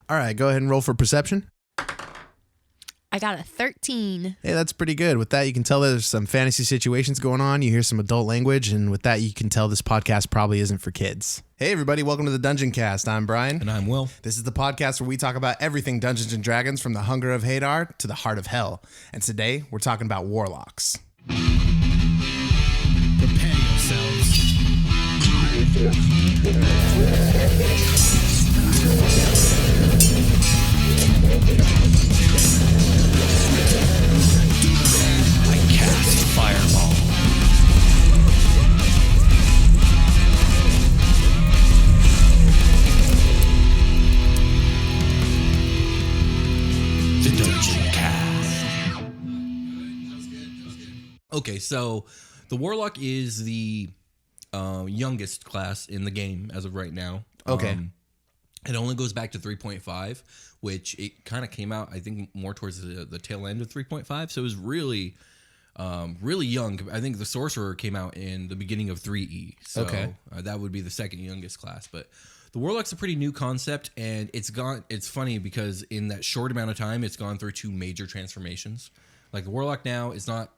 All right, go ahead and roll for perception. I got a 13. Hey, that's pretty good. With that, you can tell there's some fantasy situations going on. You hear some adult language, and with that, you can tell this podcast probably isn't for kids. Hey, everybody, welcome to the Dungeoncast. I'm Brian. And I'm Will. This is the podcast where we talk about everything Dungeons & Dragons, from the hunger of Hadar to the heart of hell. And today, we're talking about warlocks. Prepare yourselves. I cast Fireball. The Dungeoncast. Okay, so the Warlock is the youngest class in the game as of right now. Okay. It only goes back to 3.5, which it kind of came out, I think, more towards the tail end of 3.5. So it was really young. I think the Sorcerer came out in the beginning of 3E. So that would be the second youngest class. But the Warlock's a pretty new concept, and it's funny because in that short amount of time, it's gone through two major transformations. Like the Warlock now is not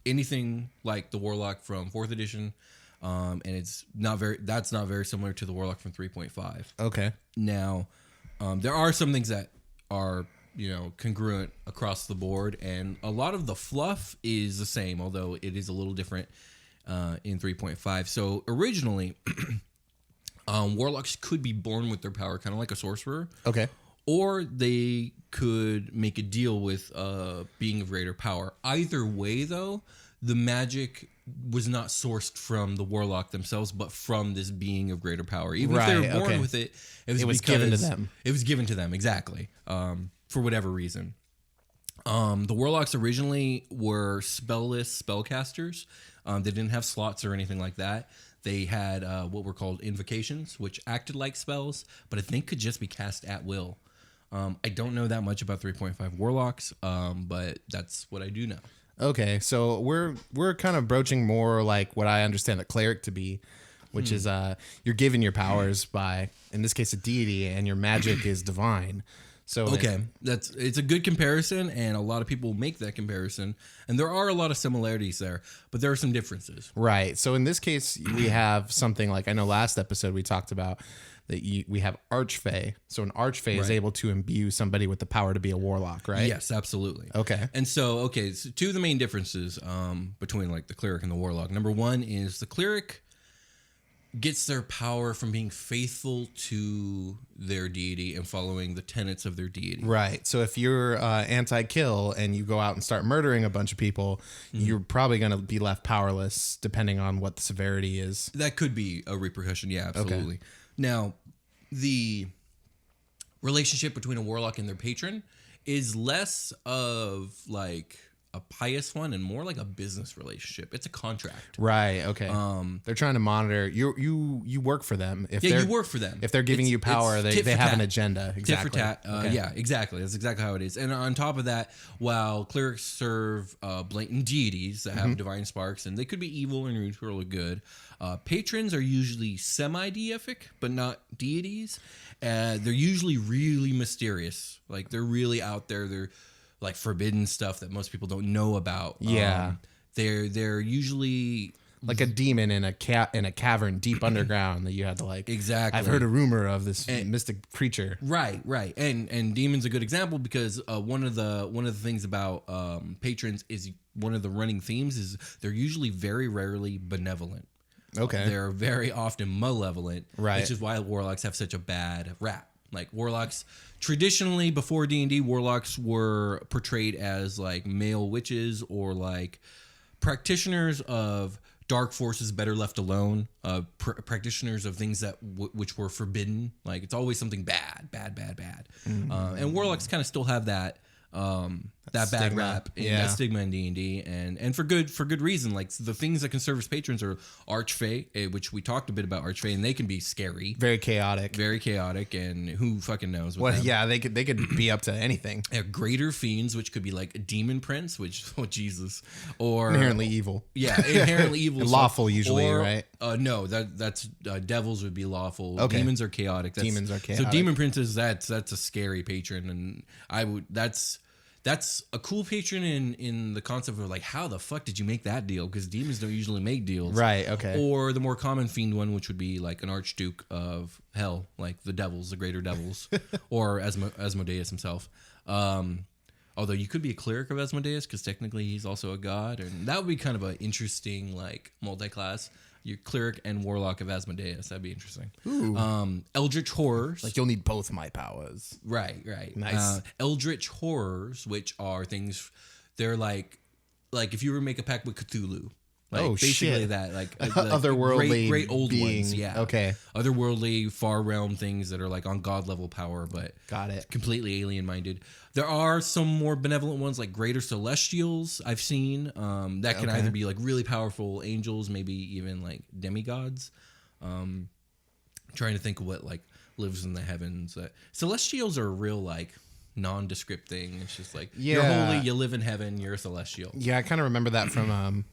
anything like the Warlock from 4th edition. And that's not very similar to the Warlock from 3.5. Okay. Now, there are some things that are, congruent across the board, and a lot of the fluff is the same, although it is a little different in 3.5. So originally, Warlocks could be born with their power, kind of like a sorcerer. Okay. Or they could make a deal with being of greater power. Either way, though, the magic was not sourced from the Warlock themselves, but from this being of greater power. Even if they were born with it, it was given to them. It was given to them, exactly, for whatever reason. The Warlocks originally were spell-less spellcasters. They didn't have slots or anything like that. They had what were called invocations, which acted like spells, but I think could just be cast at will. I don't know that much about 3.5 Warlocks, but that's what I do know. Okay, so we're kind of broaching more like what I understand the cleric to be, which is you're given your powers by, in this case, a deity, and your magic is divine. So it's a good comparison, and a lot of people make that comparison, and there are a lot of similarities there, but there are some differences. Right. So in this case, we have something like, I know last episode we talked about that we have Archfey. So an Archfey is able to imbue somebody with the power to be a warlock, right? Yes, absolutely. Okay. And so two of the main differences between like the cleric and the warlock. Number one is the cleric gets their power from being faithful to their deity and following the tenets of their deity. Right. So if you're anti-kill and you go out and start murdering a bunch of people, you're probably going to be left powerless depending on what the severity is. That could be a repercussion. Yeah, absolutely. Okay. Now, the relationship between a warlock and their patron is less of like a pious one and more like a business relationship. It's a contract. Right. Okay. They're trying to monitor you work for them. You work for them. If they're giving you power, they have an agenda. Exactly. Tit for tat. Okay. Yeah, exactly. That's exactly how it is. And on top of that, while clerics serve blatant deities that have divine sparks, and they could be evil and neutral or good, patrons are usually semi-deific, but not deities. They're usually really mysterious. Like they're really out there. They're like forbidden stuff that most people don't know about. Yeah. They're usually like a demon in a cavern deep underground that you had to like. Exactly. I've heard a rumor of this mystic creature. Right. And demon's a good example because one of the things about patrons is one of the running themes is they're usually very rarely benevolent. Okay. They're very often malevolent. Right. Which is why warlocks have such a bad rap. Like warlocks, traditionally before D&D, warlocks were portrayed as like male witches or like practitioners of dark forces better left alone, practitioners of things that which were forbidden. Like it's always something bad. And warlocks kind of still have that that bad rap and that stigma in D&D, and for good reason. Like the things that can serve as patrons are Archfey, which we talked a bit about Archfey, and they can be scary, very chaotic, and who fucking knows what them. Yeah, they could be up to anything. Greater fiends, which could be like a demon prince, which Jesus, or inherently evil. Yeah, inherently evil, and lawful usually, right? No, that's devils would be lawful. Okay. Demons are chaotic. Demons are chaotic. So demon princes, that's a scary patron, and that's a cool patron in the concept of like, how the fuck did you make that deal? Because demons don't usually make deals, Right. Okay. Or the more common fiend one, which would be like an archduke of hell, like the devils, the greater devils, or Asmodeus himself. Although you could be a cleric of Asmodeus, because technically he's also a god, and that would be kind of an interesting like multi-class. You're cleric and warlock of Asmodeus. That'd be interesting. Ooh. Eldritch horrors. Like you'll need both my powers. Right. Nice. Eldritch horrors, which are things, they're like if you were to make a pact with Cthulhu. Like basically shit. that, like Otherworldly great old being. ones, yeah. Okay. Otherworldly, far realm things that are like on god level power, but Got it. completely alien minded. There are some more benevolent ones like greater celestials I've seen. That can either be like really powerful angels, maybe even like demigods. Trying to think of what like lives in the heavens. Celestials are a real like nondescript thing. It's just like you're holy, you live in heaven, you're a celestial. Yeah, I kind of remember that from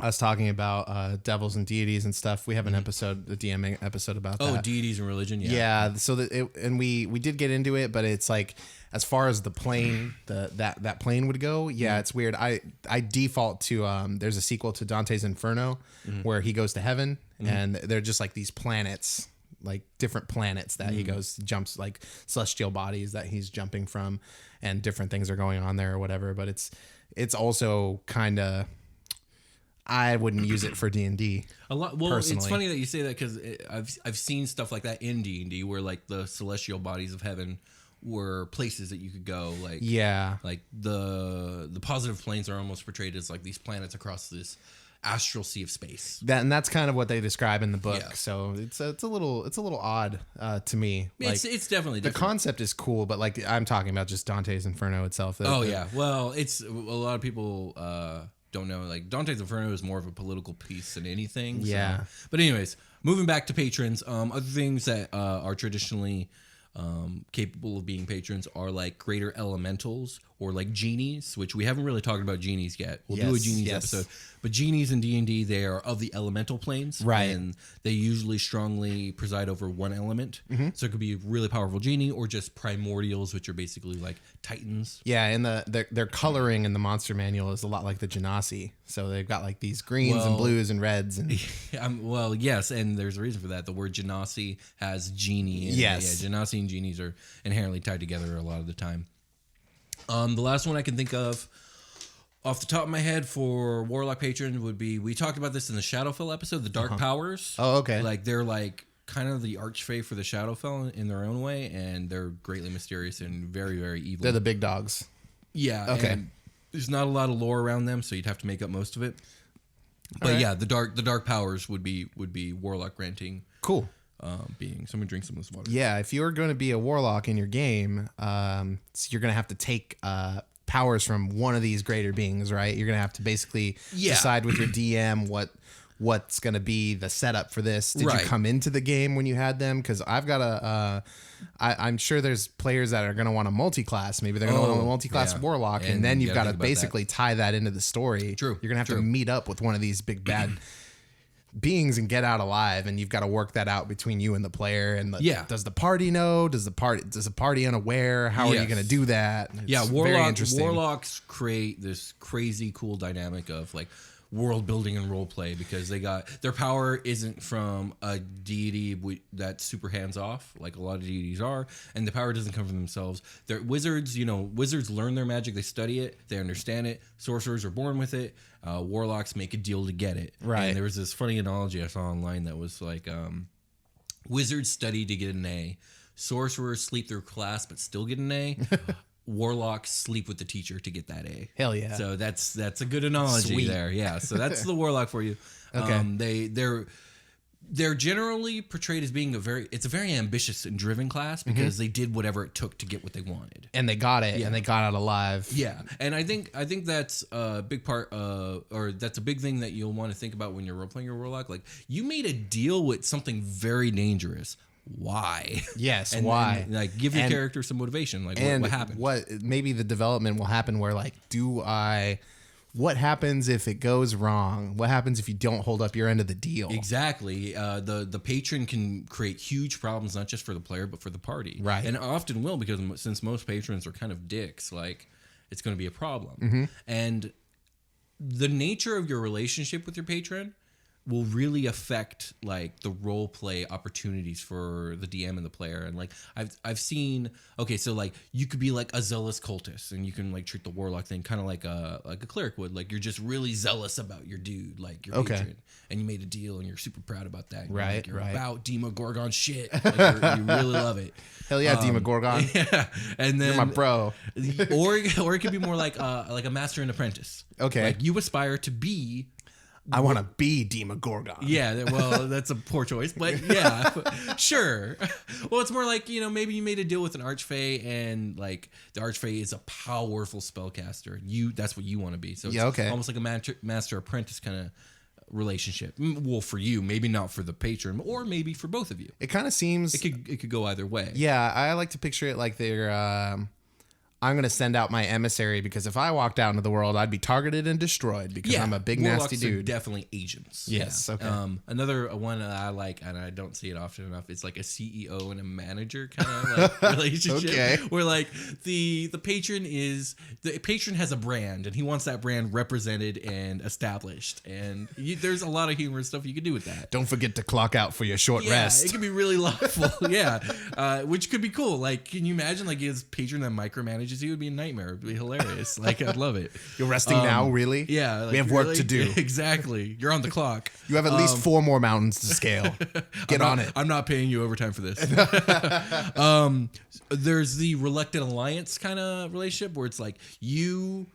us talking about devils and deities and stuff. We have an episode, the DMing episode about that. Oh, deities and religion. Yeah. So we did get into it, but it's like, as far as the plane, that plane would go. Yeah, it's weird. I default to there's a sequel to Dante's Inferno where he goes to heaven and they're just like these planets, like different planets that he jumps, like celestial bodies that he's jumping from, and different things are going on there or whatever. But it's also kind of, I wouldn't use it for D&D. A lot. Well, personally. It's funny that you say that, because I've seen stuff like that in D&D where like the celestial bodies of heaven were places that you could go. Like like the positive planes are almost portrayed as like these planets across this astral sea of space. That's kind of what they describe in the book. Yeah. So it's a little odd to me. Like, It's definitely the different. concept is cool, but like I'm talking about just Dante's Inferno itself. Yeah. Well, it's a lot of people don't know. Like Dante's Inferno is more of a political piece than anything. Yeah. So. But anyways, moving back to patrons, other things that are traditionally capable of being patrons are like greater elementals or like genies, which we haven't really talked about genies yet. We'll do a genies episode. But genies in D&D, they are of the elemental planes. Right. And they usually strongly preside over one element. So it could be a really powerful genie or just primordials, which are basically like titans. Yeah, and their coloring in the monster manual is a lot like the Genasi. So they've got like these greens and blues and reds. And Well, yes, and there's a reason for that. The word Genasi has genie in it. Yeah, Genasi and genies are inherently tied together a lot of the time. The last one I can think of off the top of my head for Warlock patron would be, we talked about this in the Shadowfell episode, the Dark Powers. Oh, okay. Like they're like kind of the archfey for the Shadowfell in their own way, and they're greatly mysterious and very, very evil. they're the big dogs. Yeah. Okay. And there's not a lot of lore around them, so you'd have to make up most of it. But yeah, the dark powers would be Warlock granting. Cool. Being. Someone drink some of this water. Yeah, if you're going to be a warlock in your game, so you're going to have to take powers from one of these greater beings, right? You're going to have to basically decide with your DM what's going to be the setup for this. Did you come into the game when you had them? Because I've got I'm sure there's players that are going to want a multi-class. Maybe they're going to want a multi-class warlock, and then you've got to basically tie that into the story. True. You're going to have to meet up with one of these big bad beings and get out alive, and you've got to work that out between you and the player. And does the party know? Does the party unaware? How are you going to do that? It's very interesting. Warlocks create this crazy cool dynamic of like world building and role play, because they got their power isn't from a deity that's super hands off like a lot of deities are, and the power doesn't come from themselves. They're wizards. Wizards learn their magic, they study it, they understand it. Sorcerers are born with it. Warlocks make a deal to get it. Right. And there was this funny analogy I saw online that was like, wizards study to get an A, sorcerers sleep through class but still get an A. Warlocks sleep with the teacher to get that A. Hell yeah. So that's a good analogy there. Yeah. So that's the Warlock for you. Okay. They're generally portrayed as being a very ambitious and driven class, because they did whatever it took to get what they wanted. And they got it, and they got out alive. Yeah. And I think that's a big part or that's a big thing that you'll want to think about when you're role playing your Warlock. Like, you made a deal with something very dangerous. Why? Yes, and, why? And, like, give your character some motivation. Like, what happened? What maybe the development will happen where, like, do I what happens if it goes wrong? What happens if you don't hold up your end of the deal? Exactly. The patron can create huge problems, not just for the player, but for the party. Right. And often will, because since most patrons are kind of dicks, like, it's going to be a problem. And the nature of your relationship with your patron will really affect like the role play opportunities for the DM and the player. And like I've seen, okay, so like you could be like a zealous cultist and you can like treat the warlock thing kind of like a cleric would. Like you're just really zealous about your dude, like your patron, and you made a deal and you're super proud about that. Right, you're right. about Demogorgon shit. Like you really love it. Hell yeah, Demogorgon. Yeah, and then You're my bro. or it could be more like a master and apprentice. Okay. Like you aspire to be. I want to be Demogorgon. Yeah, well, that's a poor choice, but yeah, sure. Well, it's more like, maybe you made a deal with an archfey and like the archfey is a powerful spellcaster. That's what you want to be. So it's almost like a master apprentice kind of relationship. Well, for you, maybe not for the patron, or maybe for both of you. It kind of seems it could go either way. Yeah, I like to picture it like they're I'm going to send out my emissary because if I walked out into the world, I'd be targeted and destroyed because I'm a big Warlocks nasty are dude. definitely agents. Yes. Yeah. Okay. Another one that I like, and I don't see it often enough, it's like a CEO and a manager kind of like relationship. Okay. Where like the patron has a brand and he wants that brand represented and established. And there's a lot of humorous stuff you can do with that. Don't forget to clock out for your short rest. It can be really lawful. Which could be cool. Like, can you imagine like his patron that micromanages you? Would be a nightmare. It'd be hilarious. Like, I'd love it. You're resting now, really? Yeah. Like, we have work to do. Exactly. You're on the clock. You have at least 4 more mountains to scale. Get on it. I'm not paying you overtime for this. There's the reluctant alliance kind of relationship where it's like you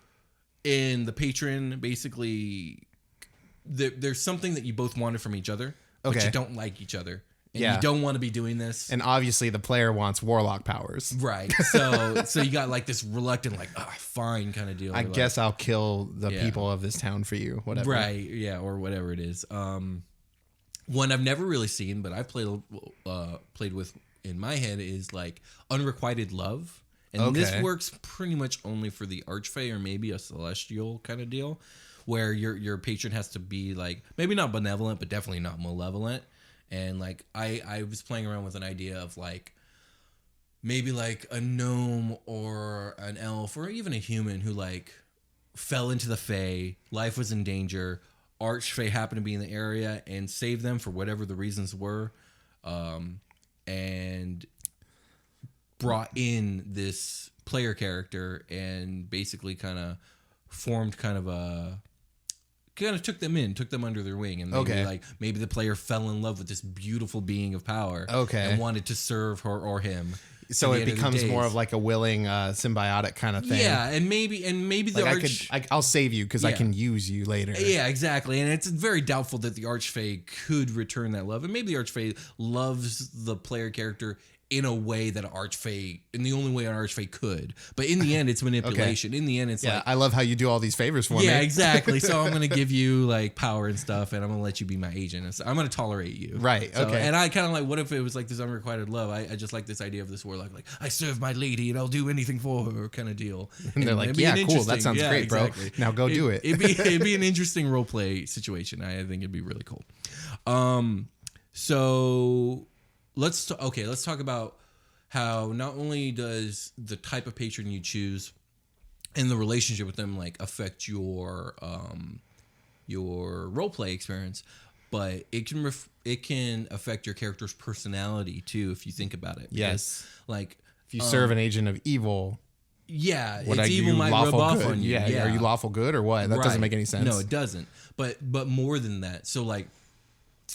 and the patron basically there's something that you both wanted from each other, but you don't like each other. And you don't want to be doing this. And obviously the player wants warlock powers. Right. So you got like this reluctant, like, fine kind of deal. I guess I'll kill the people of this town for you. Whatever. Right. Yeah. Or whatever it is. One I've never really seen, but I've played with in my head is like unrequited love. And this works pretty much only for the archfey or maybe a celestial kind of deal where your patron has to be like, maybe not benevolent, but definitely not malevolent. And like I was playing around with an idea of like maybe like a gnome or an elf or even a human who like fell into the Fae, life was in danger, Archfey happened to be in the area and saved them for whatever the reasons were, and brought in this player character and basically kind of formed kind of took them under their wing, and maybe the player fell in love with this beautiful being of power, and wanted to serve her or him. So it becomes more of like a willing symbiotic kind of thing. Yeah, and maybe like I'll save you because I can use you later. Yeah, exactly. And it's very doubtful that the Archfey could return that love, and maybe the Archfey loves the player character in a way that in the only way an Archfey could. But in the end, it's manipulation. In the end, it's like... I love how you do all these favors for me. Yeah, exactly. So I'm going to give you like power and stuff, and I'm going to let you be my agent. And so I'm going to tolerate you. Right, so, okay. And I kind of like, what if it was like this unrequited love? I just like this idea of this warlock, like, I serve my lady and I'll do anything for her kind of deal. And they're like, yeah, cool. That sounds great, bro. Now go do it. It'd be an interesting role play situation. I think it'd be really cool. So let's talk about how not only does the type of patron you choose and the relationship with them like affect your roleplay experience, but it can affect your character's personality too if you think about it. Yes. Because, like if you serve an agent of evil, it's evil might rub off on you. Yeah. Are you lawful good or what? That doesn't make any sense. No, it doesn't. But more than that. So like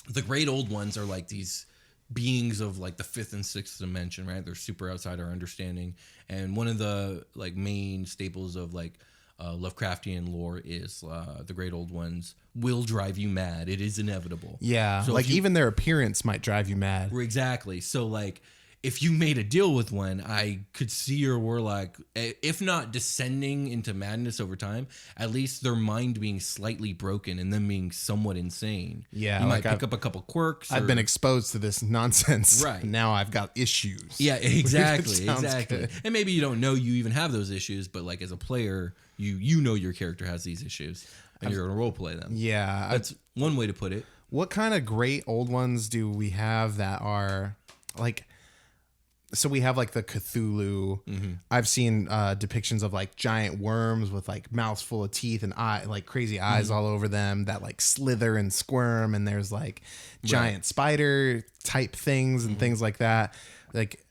the great old ones are like these beings of like the 5th and 6th dimension, right? They're super outside our understanding, and one of the like main staples of like Lovecraftian lore is the great old ones will drive you mad. It is inevitable. Yeah, so like even their appearance might drive you mad. Exactly. So like if you made a deal with one, I could see your warlock, if not descending into madness over time, at least their mind being slightly broken and them being somewhat insane. Yeah, you like might pick up a couple quirks. I've been exposed to this nonsense. Right. Now I've got issues. Yeah, exactly. Sounds Exactly. good. And maybe you don't know you even have those issues, but like as a player, you know your character has these issues and you're going to role play them. Yeah. That's one way to put it. What kind of great old ones do we have that are like, so we have like the Cthulhu. I've seen depictions of like giant worms with like mouths full of teeth and like crazy eyes all over them that like slither and squirm. And there's like giant spider type things and things like that. Like,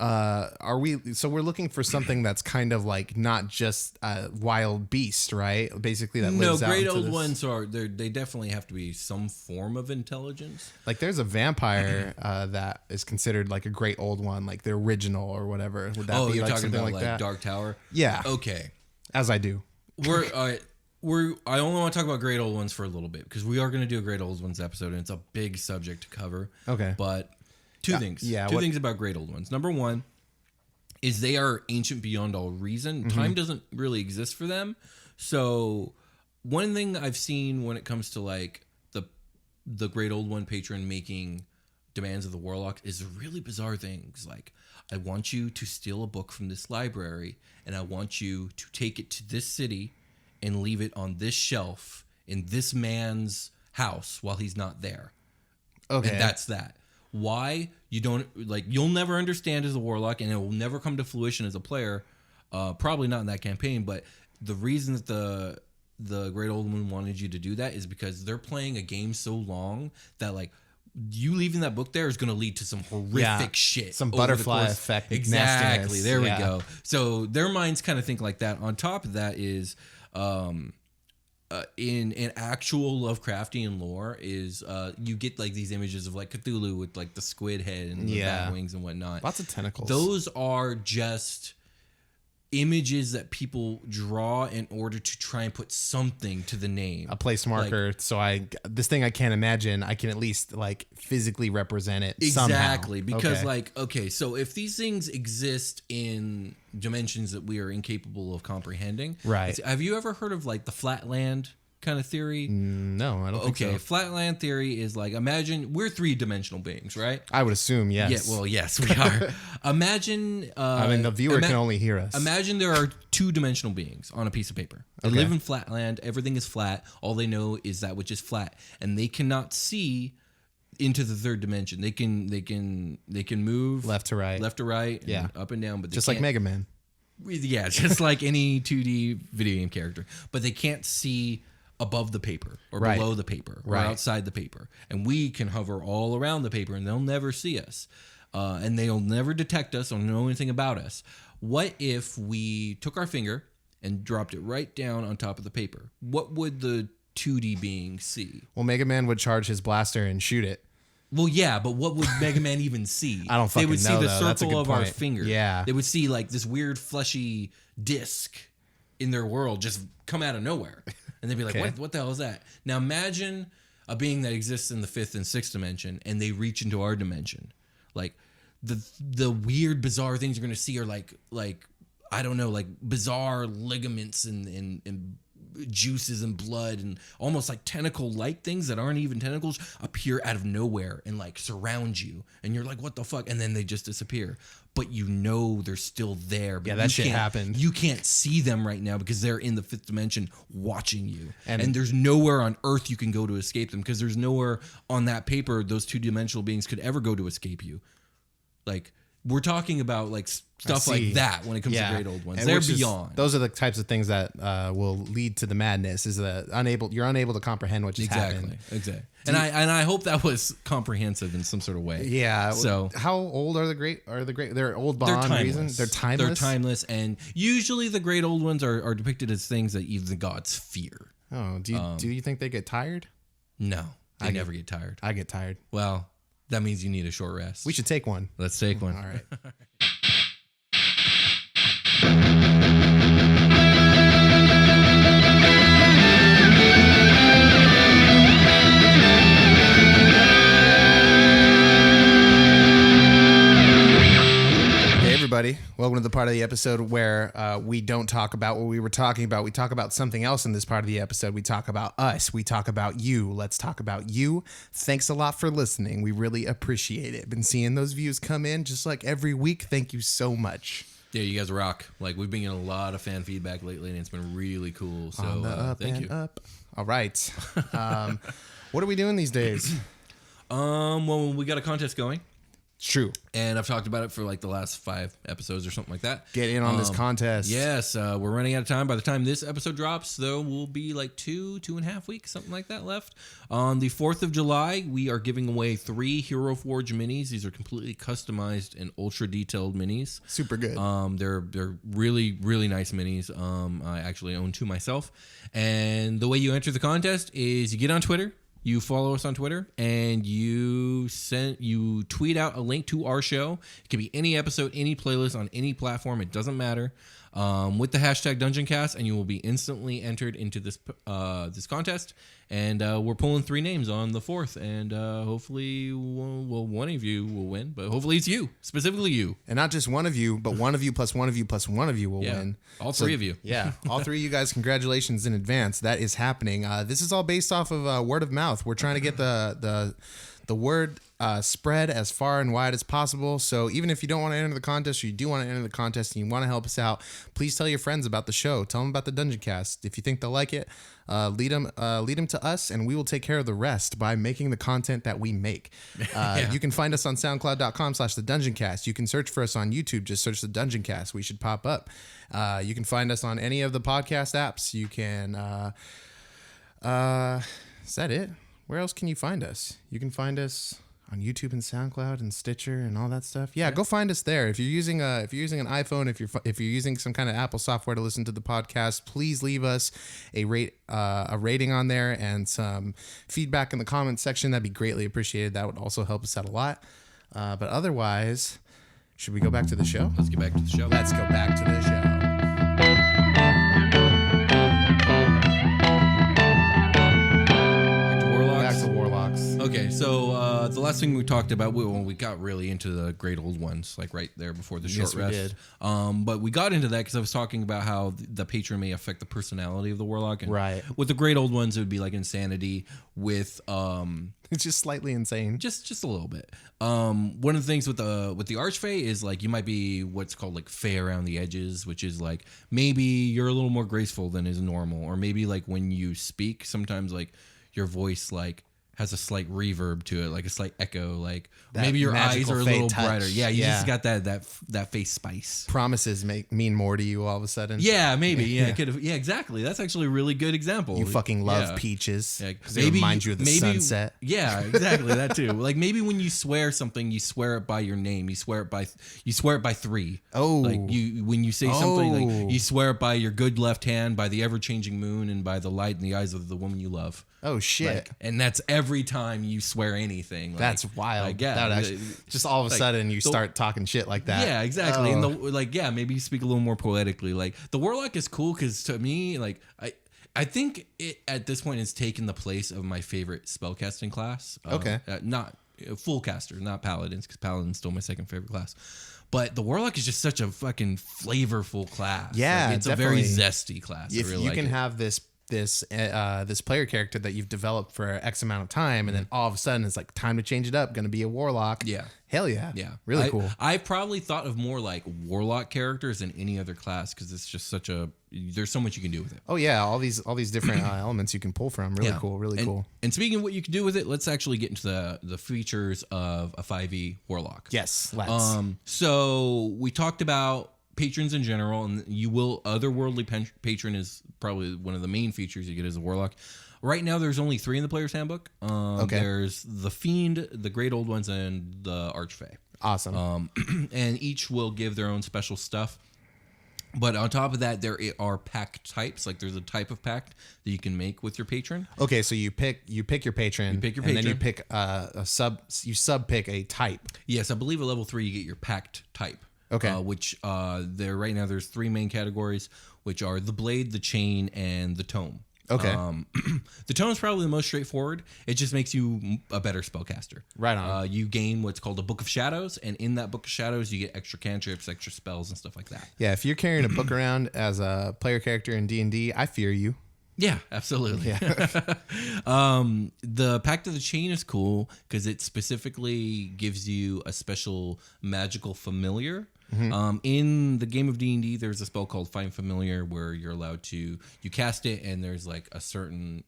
we're looking for something that's kind of like not just a wild beast, right? Basically that lives out great into old this. ones they definitely have to be some form of intelligence. Like there's a vampire that is considered like a great old one, like the original or whatever. Would that be you're like talking something about like that? Dark Tower? Yeah. Okay. As I do. I only want to talk about great old ones for a little bit because we are going to do a great old ones episode and it's a big subject to cover. Okay. But two things. Yeah. Two things about great old ones. Number one is they are ancient beyond all reason. Time doesn't really exist for them. So one thing I've seen when it comes to like the great old one patron making demands of the warlock is really bizarre things. Like, I want you to steal a book from this library and I want you to take it to this city and leave it on this shelf in this man's house while he's not there. Okay. And that's that. Why? You don't like, you'll never understand as a warlock and it will never come to fruition as a player. Probably not in that campaign, but the reason that the great old one wanted you to do that is because they're playing a game so long that like you leaving that book there is going to lead to some horrific shit. Some over butterfly the course. effect. Exactly. Nastiness. There we Yeah. go. So their minds kind of think like that. On top of that is, in actual Lovecraftian lore is you get like these images of like Cthulhu with like the squid head and the bat wings and whatnot. Lots of tentacles. Those are just images that people draw in order to try and put something to the name. A place marker. Like, so this thing I can't imagine, I can at least like physically represent it exactly. somehow. Because Okay. like, okay, so if these things exist in dimensions that we are incapable of comprehending. Right. Have you ever heard of like the flatland kind of theory? No, I don't think Okay, so. flatland theory is like, imagine we're three-dimensional beings, right? I would assume, yes. Yeah, well, yes, we are. Imagine... I mean, the viewer can only hear us. Imagine there are two-dimensional beings on a piece of paper. They live in flatland. Everything is flat. All they know is that which is flat. And they cannot see into the third dimension. They can move... Left to right. Left to right. Yeah. And up and down. But they Just like can't- Mega Man. Yeah, just like any 2D video game character. But they can't see above the paper or Right. below the paper or Right. outside the paper. And we can hover all around the paper and they'll never see us. And they'll never detect us or know anything about us. What if we took our finger and dropped it right down on top of the paper? What would the 2D being see? Well, Mega Man would charge his blaster and shoot it. Well, yeah, but what would Mega Man even see? I don't fucking They would see know, the though. That's a circle good of our point. finger. Yeah. They would see like this weird fleshy disc in their world just come out of nowhere. And they'd be like, Okay. what the hell is that? Now imagine a being that exists in the fifth and sixth dimension and they reach into our dimension. Like the weird, bizarre things you're going to see are like, I don't know, like bizarre ligaments and juices and blood and almost like tentacle-like things that aren't even tentacles appear out of nowhere and like surround you. And you're like, what the fuck? And then they just disappear. But you know they're still there. But Yeah, that you shit can't- happened. You can't see them right now because they're in the fifth dimension watching you. And there's nowhere on Earth you can go to escape them because there's nowhere on that paper those two-dimensional beings could ever go to escape you. Like, we're talking about like stuff see. like that when it comes to great old ones. And They're which is- beyond. Those are the types of things that will lead to the madness. Is that you're unable to comprehend what just happened. Exactly. And I hope that was comprehensive in some sort of way. Yeah. So how old are the great? They're old they're bond timeless. reason. They're timeless. They're timeless, and usually the great old ones are depicted as things that even the gods fear. Oh, do you think they get tired? No, they never get tired. I get tired. Well, that means you need a short rest. We should take one. Let's take one. All right. the part of the episode where we don't talk about what we were talking about. We talk about something else in this part of the episode. We talk about us. We talk about you. Let's talk about you. Thanks a lot for listening. We really appreciate it. Been seeing those views come in just like every week. Thank you so much. Yeah, you guys rock. Like, we've been getting a lot of fan feedback lately, and it's been really cool. So, On the up thank and you. up. All right. What are we doing these days? Well, we got a contest going, It's true. and I've talked about it for like the last 5 episodes or something like that. Get in on this contest. Yes, we're running out of time. By the time this episode drops, though, we'll be like 2.5 weeks, something like that left. On the 4th of July, we are giving away 3 Hero Forge minis. These are completely customized and ultra detailed minis. Super good. They're really, really nice minis. I actually own 2 myself. And the way you enter the contest is you get on Twitter. You follow us on Twitter, and you tweet out a link to our show. It can be any episode, any playlist on any platform. It doesn't matter. With the hashtag Dungeoncast, and you will be instantly entered into this contest. And we're pulling 3 names on the 4th, and hopefully, one of you will win. But hopefully, it's you, specifically you. And not just one of you, but one of you plus one of you plus one of you will win. All 3 of you. Yeah, all 3 of you guys, congratulations in advance. That is happening. This is all based off of word of mouth. We're trying to get the word spread as far and wide as possible. So even if you don't want to enter the contest, or you do want to enter the contest and you want to help us out, please tell your friends about the show. Tell them about the Dungeoncast. If you think they'll like it, lead them to us, and we will take care of the rest by making the content that we make. You can find us on soundcloud.com/thedungeoncast. You can search for us on YouTube. Just search the Dungeoncast. We should pop up. You can find us on any of the podcast apps. You can is that it? Where else can you find us? You can find us on YouTube and SoundCloud and Stitcher and all that stuff. Yeah, go find us there. If you're using an iPhone, if you're using some kind of Apple software to listen to the podcast, please leave us a rating on there and some feedback in the comments section. That'd be greatly appreciated. That would also help us out a lot. But otherwise, should we go back to the show? Let's get back to the show. Let's go back to the show. Okay, so the last thing we talked about, we got really into the great old ones, like right there before the short rest. Did. But we got into that because I was talking about how the patron may affect the personality of the warlock. And right. With the great old ones, it would be like insanity. With it's just slightly insane. Just a little bit. One of the things with the archfey is like you might be what's called like fey around the edges, which is like maybe you're a little more graceful than is normal, or maybe like when you speak, sometimes like your voice like has a slight reverb to it, like a slight echo, like that maybe your eyes are a little touch. brighter. Yeah, you just got that face spice. Promises mean more to you all of a sudden. Yeah, maybe. Yeah, exactly. That's actually a really good example. You fucking love peaches. Yeah, because it reminds you of the sunset. Yeah, exactly. That too. Like maybe when you swear something, you swear it by your name. You swear it by 3. Oh, like when you say something, like you swear it by your good left hand, by the ever changing moon, and by the light in the eyes of the woman you love. Oh shit! Like, and that's every time you swear anything. Like, that's wild. Like, yeah, that actually, just all of a sudden you start talking shit like that. Yeah, exactly. Oh. And maybe you speak a little more poetically. Like the warlock is cool because to me, like I think it at this point has taken the place of my favorite spellcasting class. Okay, not full caster, not paladins, because paladin's still my second favorite class. But the warlock is just such a fucking flavorful class. Yeah, like, it's definitely. A very zesty class. If you can have this player character that you've developed for X amount of time, and then all of a sudden it's like time to change it up, gonna be a warlock. Yeah, hell yeah, really cool. I've probably thought of more like warlock characters than any other class because it's just there's so much you can do with it. Oh yeah, all these different elements you can pull from. Really cool. And speaking of what you can do with it, let's actually get into the features of a 5e warlock. Yes, let's. So we talked about patrons in general, and otherworldly patron is probably one of the main features you get as a warlock. Right now, there's only 3 in the player's handbook. Okay. There's the fiend, the great old ones, and the archfey. Awesome. And each will give their own special stuff. But on top of that, there are pact types. Like there's a type of pact that you can make with your patron. Okay, so you pick your patron. You pick your and patron. then you pick a sub. You sub pick a type. Yes, I believe at level 3 you get your pact type. Okay. Which right now there's 3 main categories, which are the blade, the chain, and the tome. Okay. The tone is probably the most straightforward. It just makes you a better spellcaster. Right on. You gain what's called a Book of Shadows, and in that Book of Shadows, you get extra cantrips, extra spells, and stuff like that. Yeah, if you're carrying a book around as a player character in D&D, I fear you. Yeah, absolutely. Yeah. The Pact of the Chain is cool because it specifically gives you a special magical familiar. In the game of D&D, there's a spell called Find Familiar where you're allowed to, you cast it and there's like a certain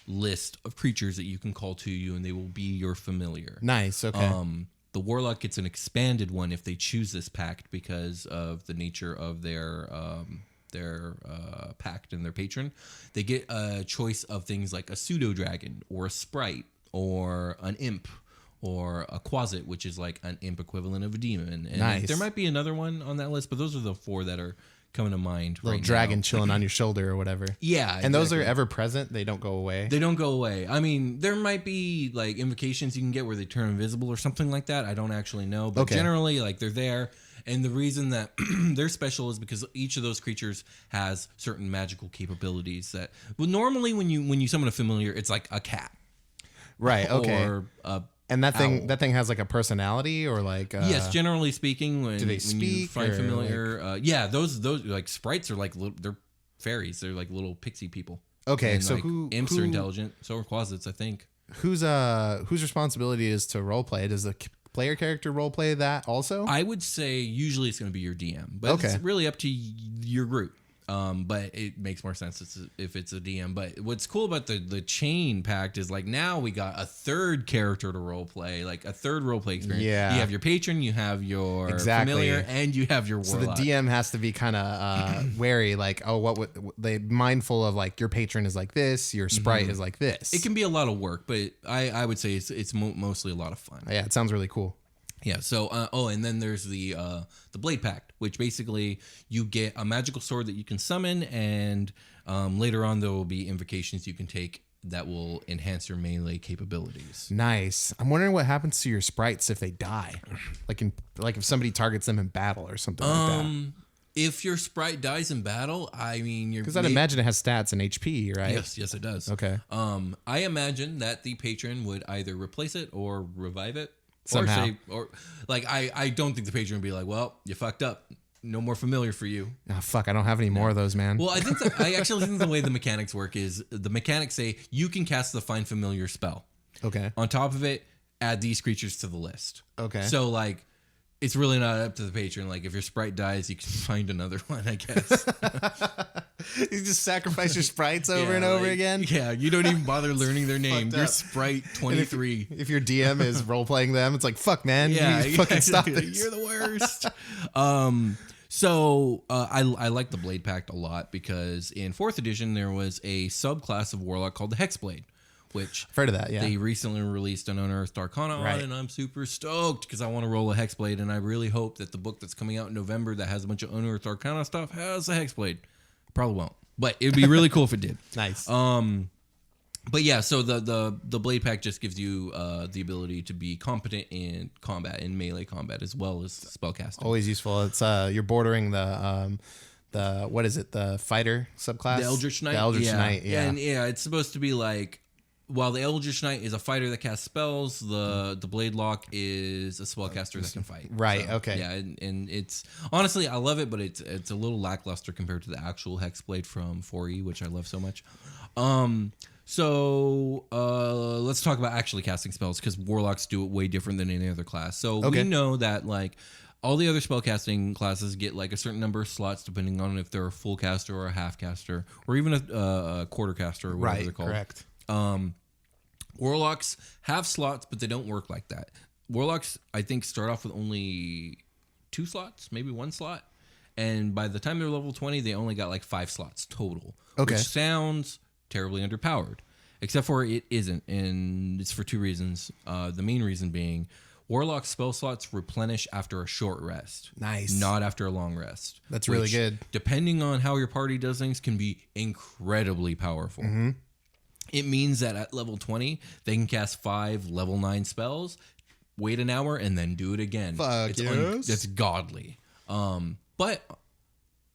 list of creatures that you can call to you and they will be your familiar. Nice, okay. The Warlock gets an expanded one if they choose this pact because of the nature of their pact and their patron. They get a choice of things like a pseudo-dragon or a sprite or an imp or a quasit, which is like an imp equivalent of a demon. And nice. There might be another one on that list, but those are the 4 that are coming to mind Little right dragon now. chilling on your shoulder or whatever. Yeah. And those are ever present? They don't go away? They don't go away. I mean, there might be like invocations you can get where they turn invisible or something like that. I don't actually know. But generally, like they're there. And the reason that they're special is because each of those creatures has certain magical capabilities that, well, normally when you summon a familiar, it's like a cat. Right, okay. Or a and that owl. thing has like a personality or like yes, generally speaking, when do they when you speak find or, familiar, yeah, those like sprites are like they're fairies. They're like little pixie people. Okay, and so like, imps are intelligent. So are quasits, I think. Whose responsibility is to roleplay? Does the player character roleplay that also? I would say usually it's going to be your DM, but it's really up to your group. But it makes more sense if it's a DM. But what's cool about the chain pact is like now we got a third character to role play, like a third role play experience. Yeah, you have your patron, you have your familiar, and you have your warlock. So the DM has to be kind of wary, like, oh, what would they mindful of? Like your patron is like this, your sprite is like this. It can be a lot of work, but I would say it's mostly a lot of fun. Yeah, it sounds really cool. Yeah. So, and then there's the Blade Pact, which basically you get a magical sword that you can summon, and later on there will be invocations you can take that will enhance your melee capabilities. Nice. I'm wondering what happens to your sprites if they die, like if somebody targets them in battle or something like that. If your sprite dies in battle, I mean, because I'd imagine it has stats and HP, right? Yes, it does. Okay. I imagine that the patron would either replace it or revive it. Somehow. Or like I don't think the patron would be like, well, you fucked up. No more familiar for you. Oh, fuck, I don't have any more of those, man. Well, I actually think the way the mechanics work is the mechanics say you can cast the Find Familiar spell. Okay. On top of it, add these creatures to the list. Okay. So like it's really not up to the patron. Like if your sprite dies, you can find another one, I guess. You just sacrifice your sprites over and over again? Yeah, you don't even bother learning their name. Your sprite 23. If your DM is role-playing them, it's like, fuck, man. Yeah, you fucking stop this. You're the worst. So I like the Blade Pact a lot because in 4th edition, there was a subclass of Warlock called the Hexblade, which I've heard of that, yeah. They recently released an Unearthed Arcana on, and I'm super stoked because I want to roll a Hexblade, and I really hope that the book that's coming out in November that has a bunch of Unearthed Arcana stuff has a Hexblade. Probably won't, but it'd be really cool if it did. Nice. But yeah, so the Blade Pact just gives you the ability to be competent in combat, in melee combat, as well as spellcasting. Always useful. It's you're bordering the what is it? The fighter subclass? The Eldritch Knight. The Eldritch Knight. Yeah. And it's supposed to be like, while the Eldritch Knight is a fighter that casts spells, the Blade Lock is a spellcaster that can fight. Right. So, okay. Yeah, and it's honestly I love it, but it's a little lackluster compared to the actual Hexblade from 4E, which I love so much. So let's talk about actually casting spells because Warlocks do it way different than any other class. So we know that like all the other spellcasting classes get like a certain number of slots depending on if they're a full caster or a half caster or even a quarter caster or whatever they're called. Correct. Warlocks have slots, but they don't work like that. Warlocks, I think, start off with only 2 slots, maybe 1 slot. And by the time they're level 20, they only got like 5 slots total. Okay. Which sounds terribly underpowered. Except for it isn't. And it's for 2 reasons. The main reason being, Warlock spell slots replenish after a short rest. Nice. Not after a long rest. That's really good. Depending on how your party does things, can be incredibly powerful. Mm-hmm. It means that at level 20, they can cast 5 level 9 spells, wait an hour, and then do it again. Fuck yes. It's godly. But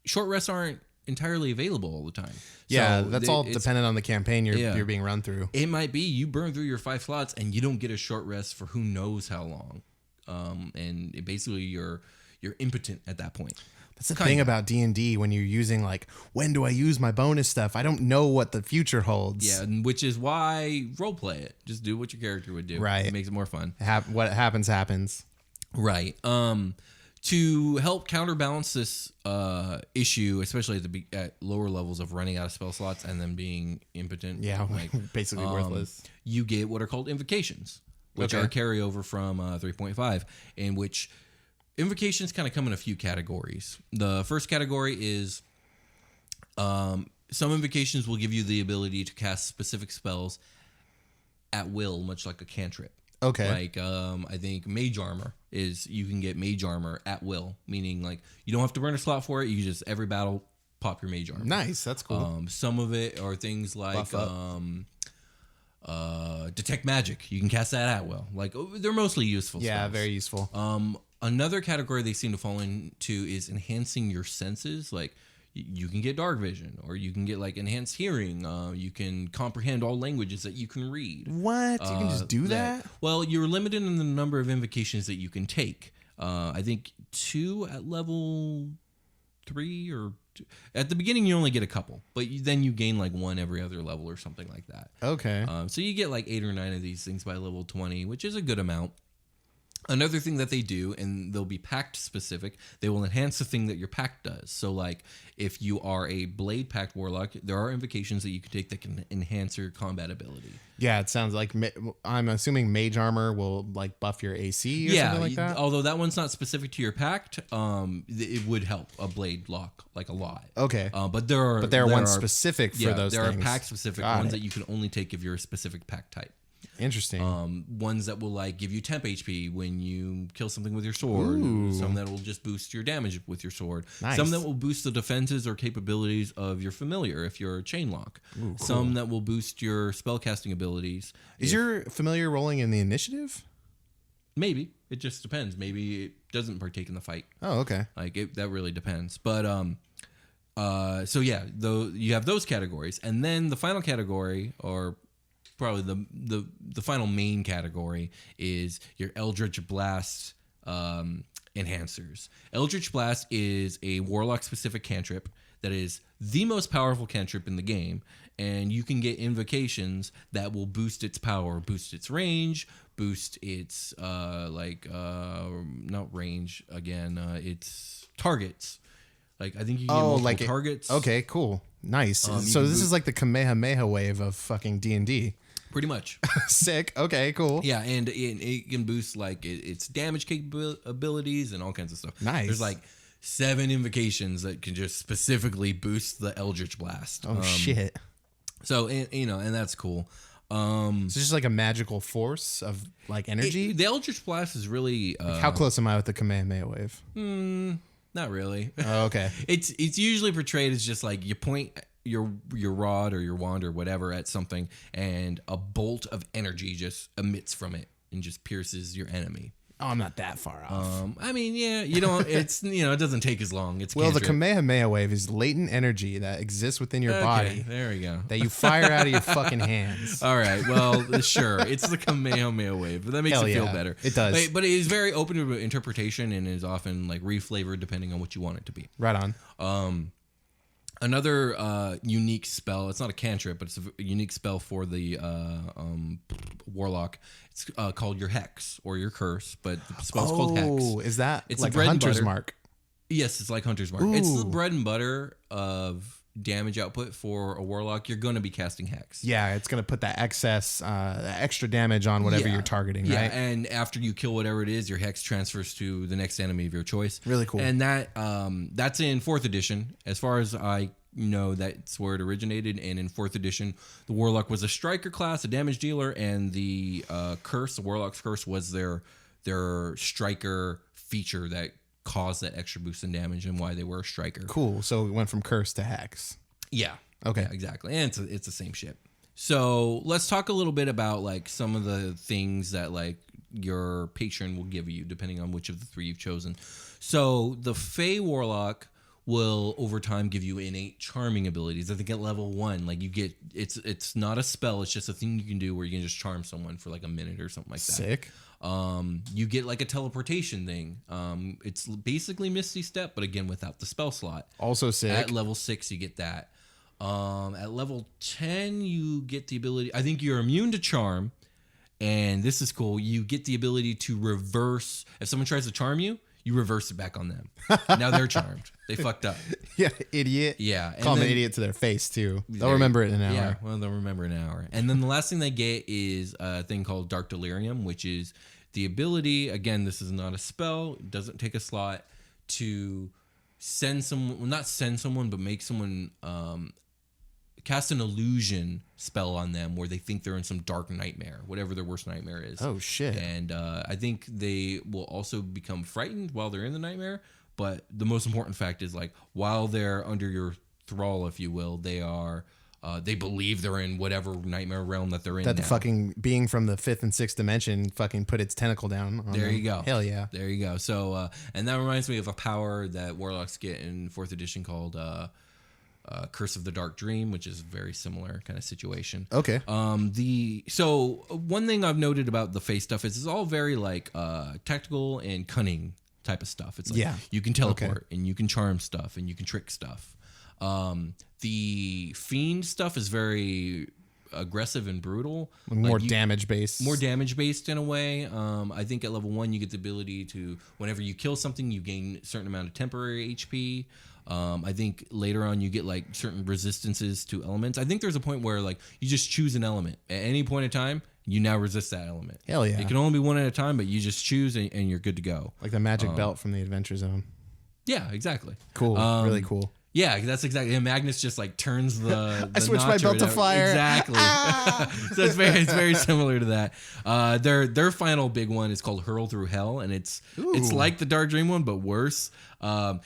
short rests aren't entirely available all the time. Yeah, So that's all dependent on the campaign you're being run through. It might be you burn through your 5 slots and you don't get a short rest for who knows how long. And basically you're impotent at that point. That's the thing about D&D when you're using like, when do I use my bonus stuff? I don't know what the future holds. Yeah, which is why role play it. Just do what your character would do. Right. It makes it more fun. What happens, happens. Right. To help counterbalance this issue, especially at lower levels of running out of spell slots and then being impotent. Yeah, like basically worthless. You get what are called invocations, which are a carryover from 3.5, in which invocations kind of come in a few categories. The first category is some invocations will give you the ability to cast specific spells at will, much like a cantrip. Okay. Like, I think Mage Armor is, you can get Mage Armor at will, meaning like you don't have to burn a slot for it. You just, every battle, pop your Mage Armor. Nice. That's cool. Some of it are things like Detect Magic. You can cast that at will. Like, they're mostly useful yeah, spells. very useful. Another category they seem to fall into is enhancing your senses. Like, you can get dark vision, or you can get like enhanced hearing. You can comprehend all languages that you can read. What? You can just do that? Well, you're limited in the number of invocations that you can take. I think 2 at level 3, or 2. At the beginning you only get a couple, but then you gain like 1 every other level or something like that. Okay. So you get like 8 or 9 of these things by level 20, which is a good amount. Another thing that they do, and they'll be Pact specific, they will enhance the thing that your Pact does. So, like, if you are a Blade Pact Warlock, there are invocations that you can take that can enhance your combat ability. Yeah, it sounds like, I'm assuming Mage Armor will, like, buff your AC or something like that? Although that one's not specific to your Pact, it would help a Blade lock, like, a lot. Okay. But there are ones specific for those there things. There are Pact specific ones that you can only take if you're a specific Pact type. Interesting. Ones that will like give you temp HP when you kill something with your sword. Ooh. Some that will just boost your damage with your sword. Nice. Some that will boost the defenses or capabilities of your familiar if you're a chain lock. Ooh, cool. Some that will boost your spellcasting abilities. Is your familiar rolling in the initiative? Maybe. It just depends. Maybe it doesn't partake in the fight. Oh, okay. Like that really depends. But so yeah, though you have those categories, and then the final category, or probably the final main category, is your Eldritch Blast enhancers. Eldritch Blast is a Warlock specific cantrip that is the most powerful cantrip in the game, and you can get invocations that will boost its power, boost its range, boost its not range again, its targets. Like, I think you can get multiple targets. Okay, cool. Nice. So this is like the Kamehameha wave of fucking D&D. Pretty much. Sick. Okay, cool. Yeah, and it can boost like its damage capabilities and all kinds of stuff. Nice. There's like 7 invocations that can just specifically boost the Eldritch Blast. Oh shit. So and that's cool. So it's just like a magical force of like energy. The Eldritch Blast is really how close am I with the Kamehameha wave? Not really. Oh, okay. It's usually portrayed as just like you point your rod or your wand or whatever at something, and a bolt of energy just emits from it and just pierces your enemy. Oh, I'm not that far off. I mean, yeah, you don't. It's it doesn't take as long. It's well, the Kamehameha wave is latent energy that exists within your body. There we go. That you fire out of your fucking hands. All right. Well, sure. It's the Kamehameha wave, but that makes it feel better. It does. But it is very open to interpretation and is often like reflavored depending on what you want it to be. Right on. Another unique spell. It's not a cantrip, but it's a unique spell for the Warlock. It's called your Hex or your Curse, but the spell's called Hex. Oh, is that it's like bread a and hunter's butter. mark? Yes, it's like Hunter's Mark. Ooh. It's the bread and butter of damage output for a Warlock. You're going to be casting Hex. Yeah, it's going to put that excess, extra damage on whatever you're targeting, yeah, right? And after you kill whatever it is, your Hex transfers to the next enemy of your choice. Really cool. And that's in 4th edition. As far as I know, that's where it originated. And in 4th edition, the Warlock was a striker class, a damage dealer, and the curse, the Warlock's curse, was their striker feature that caused that extra boost in damage and why they were a striker. Cool. So it went from curse to hex. Yeah. Okay. Yeah, exactly. And it's the same shit. So let's talk a little bit about like some of the things that like your patron will give you depending on which of the 3 you've chosen. So the Fey Warlock will over time give you innate charming abilities. I think at level 1, like you get it's not a spell, it's just a thing you can do where you can just charm someone for like a minute or something like that. Sick. You get like a teleportation thing. It's basically Misty Step, but again without the spell slot. Also sick. At level 6 you get that. At level 10 you get the ability, I think you're immune to charm, and this is cool. You get the ability to reverse, if someone tries to charm you, you reverse it back on them. Now they're charmed. They fucked up. Yeah, idiot. Yeah. Call them an idiot to their face, too. They'll remember it in an hour. Yeah, well, they'll remember in an hour. And then the last thing they get is a thing called Dark Delirium, which is the ability, again, this is not a spell, it doesn't take a slot, to send someone, well, not send someone, but make someone cast an illusion spell on them where they think they're in some dark nightmare, whatever their worst nightmare is. Oh, shit. And I think they will also become frightened while they're in the nightmare. But the most important fact is, like, while they're under your thrall, if you will, they are, they believe they're in whatever nightmare realm that they're in. That the now. fucking being from the 5th and 6th dimension fucking put its tentacle down on There them. you go. Hell yeah. There you go. So, and that reminds me of a power that Warlocks get in 4th edition called Curse of the Dark Dream, which is a very similar kind of situation. Okay. So one thing I've noted about the face stuff is it's all very like tactical and cunning type of stuff. It's like you can teleport and you can charm stuff and you can trick stuff. The fiend stuff is very aggressive and brutal. More damage based. More damage based in a way. I think at level 1 you get the ability to, whenever you kill something, you gain a certain amount of temporary HP. I think later on you get like certain resistances to elements. I think there's a point where like you just choose an element at any point in time. You now resist that element. Hell yeah. It can only be one at a time, but you just choose and you're good to go. Like the magic belt from the Adventure Zone. Yeah, exactly. Cool. Really cool. Yeah, that's exactly. And Magnus just like turns the I switched my notch or belt to whatever. fire. Exactly. So it's very similar to that. Their final big one is called Hurl Through Hell, and it's like the Dark Dream one, but worse.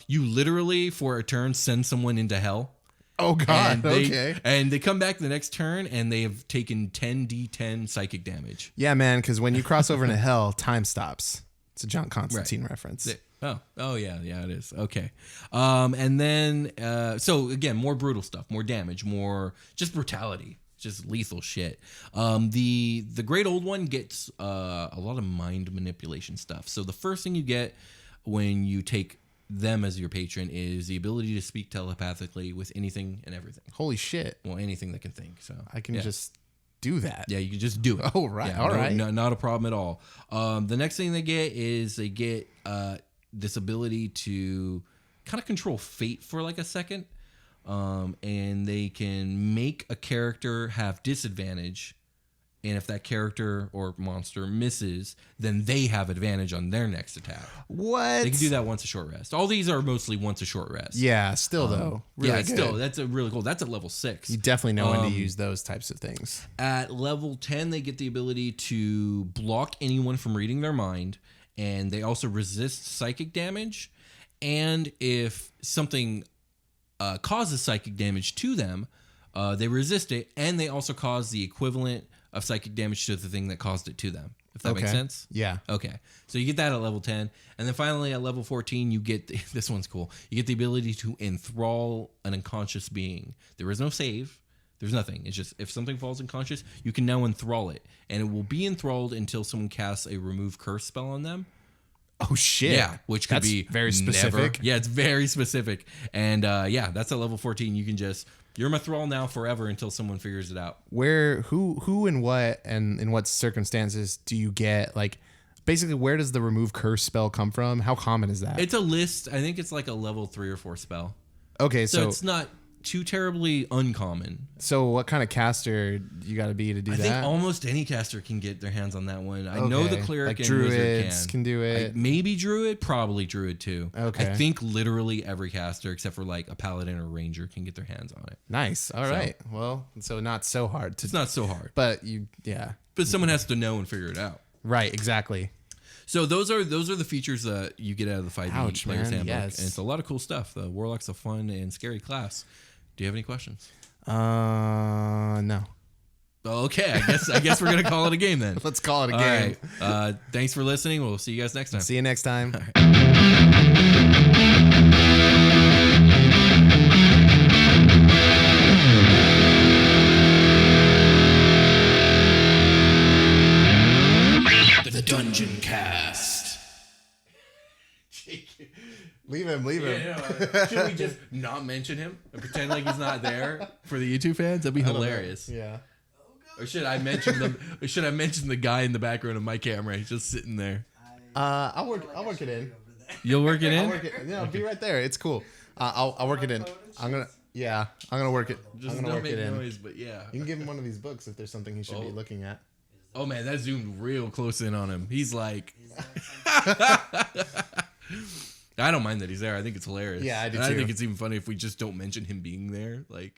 You literally for a turn send someone into hell. Oh god. Okay. And they come back the next turn and they have taken 10d10 psychic damage. Yeah, man, because when you cross over into hell, time stops. It's a John Constantine reference. Oh yeah, it is. Okay. And then so again, more brutal stuff, more damage, more just brutality, just lethal shit. The Great Old One gets a lot of mind manipulation stuff. So the first thing you get when you take them as your patron is the ability to speak telepathically with anything and everything. Holy shit. Well, anything that can think. So I can just do that. Yeah, you can just do it. Oh, right. Yeah, all right. Not a problem at all. The next thing they get this ability to kind of control fate for like a second. And they can make a character have disadvantage. And if that character or monster misses, then they have advantage on their next attack. What? They can do that once a short rest. All these are mostly once a short rest. Yeah, still though. Really good. Still. That's a really cool. That's at level 6. You definitely know when to use those types of things. At level 10, they get the ability to block anyone from reading their mind. And they also resist psychic damage. And if something causes psychic damage to them, they resist it. And they also cause the equivalent of psychic damage to the thing that caused it to them. If that makes sense? Yeah. Okay. So you get that at level 10. And then finally at level 14, you get, this one's cool. You get the ability to enthrall an unconscious being. There is no save. There's nothing. It's just if something falls unconscious, you can now enthrall it. And it will be enthralled until someone casts a remove curse spell on them. Oh, shit. Yeah, which could be very specific. Never. Yeah, it's very specific. And that's at level 14. You can just, you're my thrall now forever until someone figures it out. Who and what and in what circumstances do you get, like, basically where does the remove curse spell come from? How common is that? It's a list. I think it's like a level 3 or 4 spell. Okay, So it's not too terribly uncommon. So what kind of caster you got to be to do that? I think almost any caster can get their hands on that one. I know the cleric like and wizard druids can do it. Maybe druid, probably druid too. Okay. I think literally every caster except for like a paladin or ranger can get their hands on it. Nice. All right. Well, so not so hard to. It's not so hard. But But someone has to know and figure it out. Right. Exactly. So those are the features that you get out of the 5e Player's Handbook. Yes. And it's a lot of cool stuff. The Warlock's a fun and scary class. Do you have any questions? No. Okay, I guess we're gonna call it a game then. Let's call it a All game. right. Thanks for listening. We'll see you guys next time. See you next time. All right. Should we just not mention him and pretend like he's not there for the YouTube fans? That'd be hilarious. Yeah. Or should I mention them? Or should I mention the guy in the background of my camera? He's just sitting there. I'll work it in. You'll work it in. I'll be right there. It's cool. I'll work it in. I'm gonna work it. Just I'm gonna don't work it make in. noise, but yeah. You can give him one of these books if there's something he should be looking at. Oh man, that zoomed real close in on him. He's like, I don't mind that he's there. I think it's hilarious. Yeah, I do and too. I think it's even funny if we just don't mention him being there. Like,